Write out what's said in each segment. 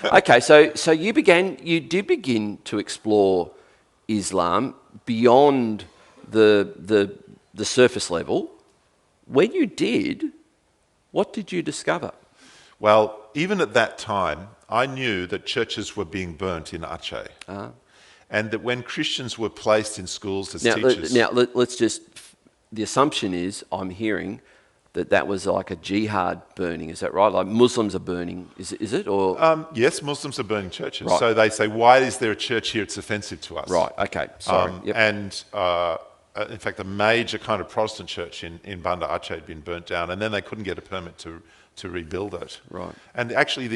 Okay, so you did begin to explore Islam beyond the surface level. When you did, what did you discover? Well, even at that time, I knew that churches were being burnt in Aceh. And that when Christians were placed in schools as teachers... Let's just... The assumption is, I'm hearing, that was like a jihad burning. Is that right? Like Muslims are burning, is it? Or yes, Muslims are burning churches. Right. So they say, why is there a church here? It's offensive to us. Right, okay, sorry. Yep. And in fact, a major kind of Protestant church in Banda Aceh had been burnt down, and then they couldn't get a permit to rebuild it. Right. And actually,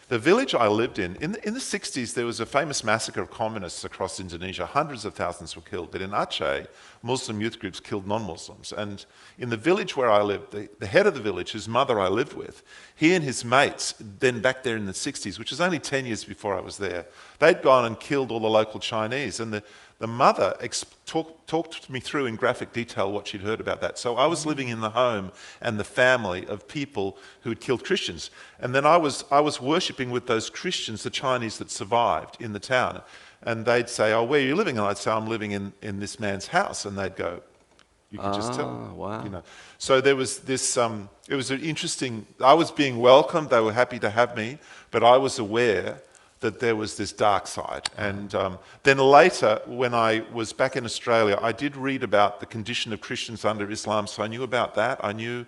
the village I lived in the 60s, there was a famous massacre of communists across Indonesia. Hundreds of thousands were killed. But in Aceh, Muslim youth groups killed non-Muslims. And in the village where I lived, the head of the village, whose mother I lived with, he and his mates, then back there in the 60s, which was only 10 years before I was there, they'd gone and killed all the local Chinese. And the mother talked me through in graphic detail what she'd heard about that. So I was living in the home and the family of people who had killed Christians. And then I was worshipping with those Christians, the Chinese that survived in the town. And they'd say, oh, where are you living? And I'd say, I'm living in this man's house. And they'd go, you can just tell. Wow. You know. So there was this, it was an interesting, I was being welcomed. They were happy to have me. But I was aware that there was this dark side. And then later, when I was back in Australia, I did read about the condition of Christians under Islam, so I knew about that. I knew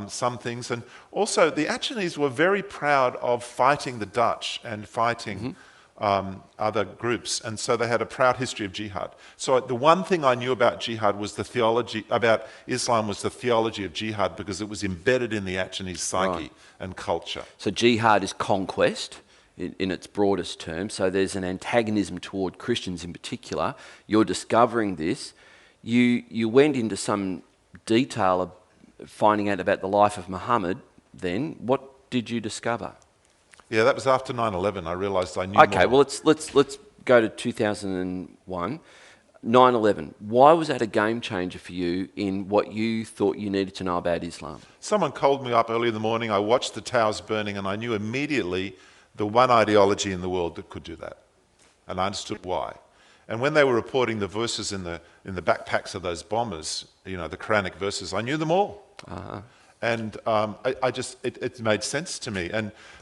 some things. And also, the Acehnese were very proud of fighting the Dutch and fighting other groups. And so they had a proud history of jihad. So the one thing I knew about jihad was the theology, about Islam was the theology of jihad, because it was embedded in the Acehnese psyche and culture. So jihad is conquest in its broadest terms. So there's an antagonism toward Christians in particular. You're discovering this. You went into some detail of finding out about the life of Muhammad then. What did you discover? Yeah, that was after 9/11. I realised I knew Okay, more. well, let's go to 2001. 9/11. Why was that a game changer for you in what you thought you needed to know about Islam? Someone called me up early in the morning. I watched the towers burning, and I knew immediately the one ideology in the world that could do that. And I understood why. And when they were reporting the verses in the backpacks of those bombers, you know, the Quranic verses, I knew them all. And it made sense to me.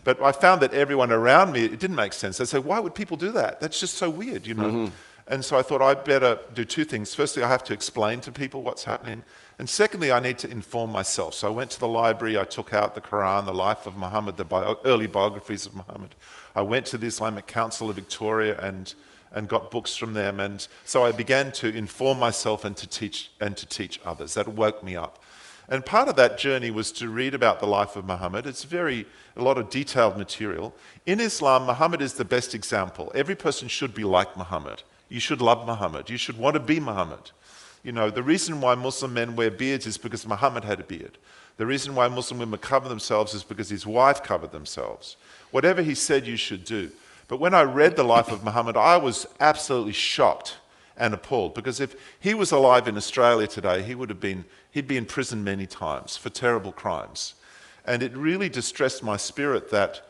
But I found that everyone around me, it didn't make sense. They said, why would people do that? That's just so weird, you know. And so I thought I'd better do two things. Firstly, I have to explain to people what's happening. And secondly, I need to inform myself. So I went to the library, I took out the Quran, the life of Muhammad, the early biographies of Muhammad. I went to the Islamic Council of Victoria and got books from them. And so I began to inform myself and to teach others. That woke me up. And part of that journey was to read about the life of Muhammad. It's a lot of detailed material. In Islam, Muhammad is the best example. Every person should be like Muhammad. You should love Muhammad. You should want to be Muhammad. You know, the reason why Muslim men wear beards is because Muhammad had a beard. The reason why Muslim women cover themselves is because his wife covered themselves. Whatever he said, you should do. But when I read the life of Muhammad, I was absolutely shocked and appalled, because if he was alive in Australia today, he'd be in prison many times for terrible crimes. And it really distressed my spirit that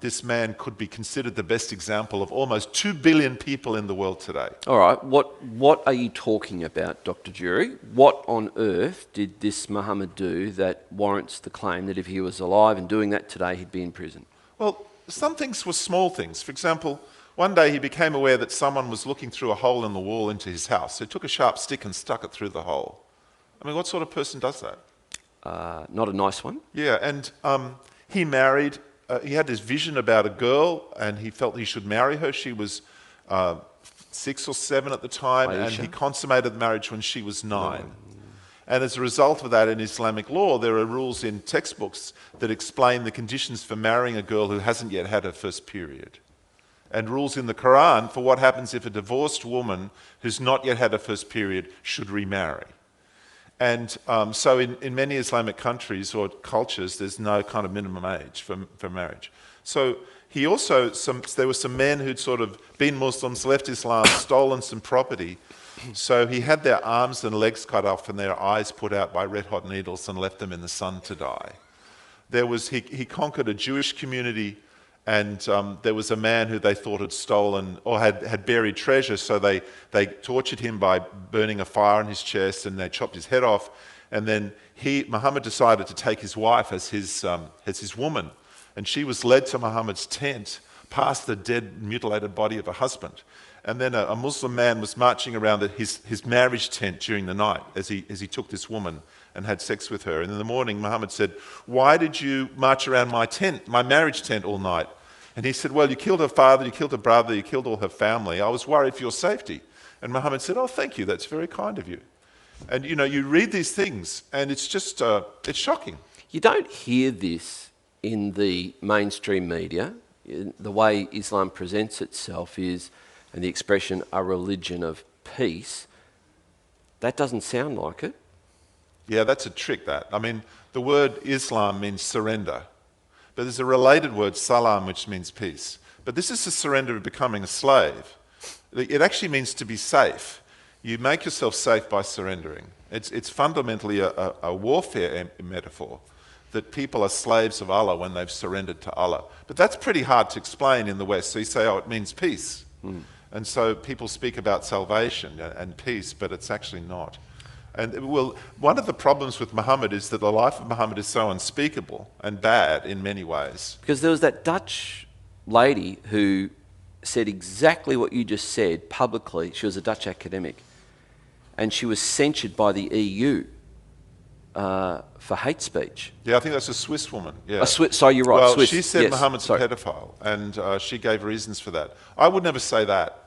this man could be considered the best example of almost 2 billion people in the world today. All right, what are you talking about, Dr. Durie? What on earth did this Muhammad do that warrants the claim that if he was alive and doing that today, he'd be in prison? Well, some things were small things. For example, one day he became aware that someone was looking through a hole in the wall into his house. So he took a sharp stick and stuck it through the hole. I mean, what sort of person does that? Not a nice one. Yeah, and he married. He had this vision about a girl, and he felt he should marry her. She was 6 or 7 at the time, Aisha. and he consummated the marriage when she was 9. And as a result of that, in Islamic law, there are rules in textbooks that explain the conditions for marrying a girl who hasn't yet had her first period. And rules in the Quran for what happens if a divorced woman who's not yet had her first period should remarry. And so in many Islamic countries or cultures, there's no kind of minimum age for marriage. So he also, there were some men who'd sort of been Muslims, left Islam, stolen some property. So he had their arms and legs cut off and their eyes put out by red-hot needles and left them in the sun to die. He conquered a Jewish community And there was a man who they thought had stolen or had buried treasure, so they tortured him by burning a fire in his chest, and they chopped his head off. And then Muhammad decided to take his wife as his woman, and she was led to Muhammad's tent past the dead, mutilated body of her husband. And then a Muslim man was marching around his marriage tent during the night as he took this woman and had sex with her. And in the morning, Muhammad said, "Why did you march around my tent, my marriage tent, all night?" And he said, "Well, you killed her father, you killed her brother, you killed all her family. I was worried for your safety." And Muhammad said, "Oh, thank you, that's very kind of you." And you read these things, and it's just, it's shocking. You don't hear this in the mainstream media. The way Islam presents itself is, and the expression, a religion of peace. That doesn't sound like it. Yeah, that's a trick, that. I mean, the word Islam means surrender. But there's a related word, salam, which means peace. But this is the surrender of becoming a slave. It actually means to be safe. You make yourself safe by surrendering. It's fundamentally a warfare metaphor, that people are slaves of Allah when they've surrendered to Allah. But that's pretty hard to explain in the West. So you say, oh, it means peace. And so people speak about salvation and peace, but it's actually not. And well, one of the problems with Muhammad is that the life of Muhammad is so unspeakable and bad in many ways. Because there was that Dutch lady who said exactly what you just said publicly. She was a Dutch academic. And she was censured by the EU for hate speech. Yeah, I think that's a Swiss woman. Yeah. Sorry, you're right. Well, Swiss. she said Yes, Muhammad's sorry. a pedophile, and she gave reasons for that. I would never say that.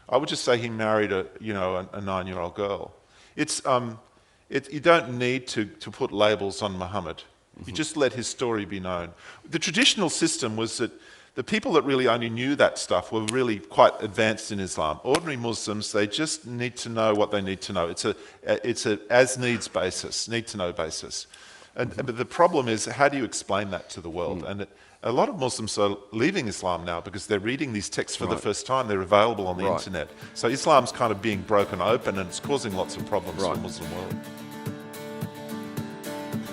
I would just say he married a 9-year-old girl. You don't need to put labels on Muhammad. You just let his story be known. The traditional system was that the people that really only knew that stuff were really quite advanced in Islam. Ordinary Muslims, they just need to know what they need to know. It's a as-needs basis, need-to-know basis. But the problem is, how do you explain that to the world? And a lot of Muslims are leaving Islam now because they're reading these texts for the first time. They're available on the internet. So Islam's kind of being broken open, and it's causing lots of problems for the Muslim world.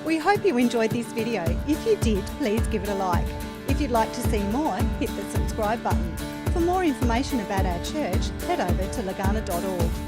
We hope you enjoyed this video. If you did, please give it a like. If you'd like to see more, hit the subscribe button. For more information about our church, head over to lagana.org.